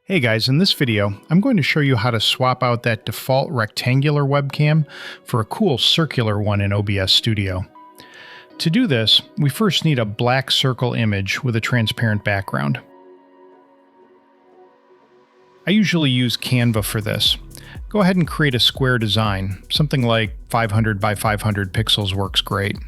Hey guys, in this video, I'm going to show you how to swap out that default rectangular webcam for a cool circular one in OBS Studio. To do this, we first need a black circle image with a transparent background. I usually use Canva for this. Go ahead and create a square design. Something like 500 by 500 pixels works great.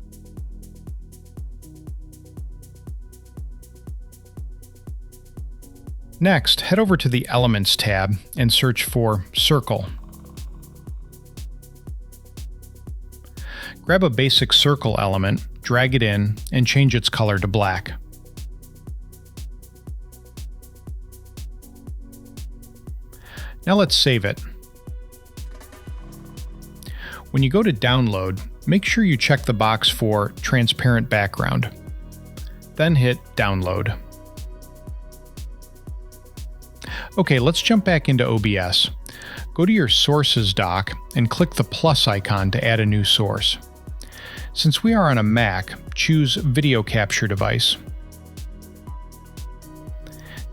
Next, head over to the Elements tab and search for Circle. Grab a basic circle element, drag it in, and change its color to black. Now let's save it. When you go to download, make sure you check the box for Transparent Background. Then hit Download. Okay, let's jump back into OBS. Go to your Sources dock and click the plus icon to add a new source. Since we are on a Mac, choose Video Capture Device.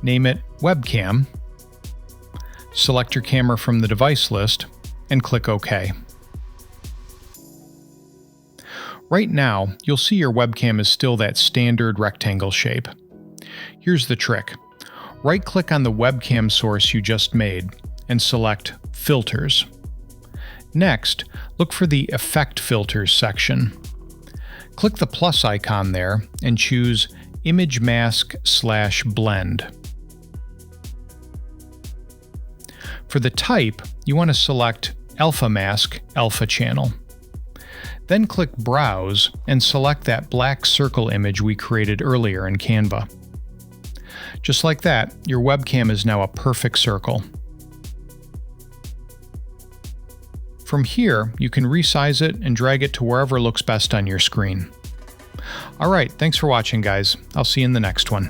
Name it Webcam. Select your camera from the device list and click OK. Right now, you'll see your webcam is still that standard rectangle shape. Here's the trick. Right-click on the webcam source you just made and select Filters. Next, look for the Effect Filters section. Click the plus icon there and choose Image Mask/Blend. For the type, you want to select Alpha Mask Alpha Channel. Then click Browse and select that black circle image we created earlier in Canva. Just like that, your webcam is now a perfect circle. From here, you can resize it and drag it to wherever looks best on your screen. Alright, thanks for watching guys. I'll see you in the next one.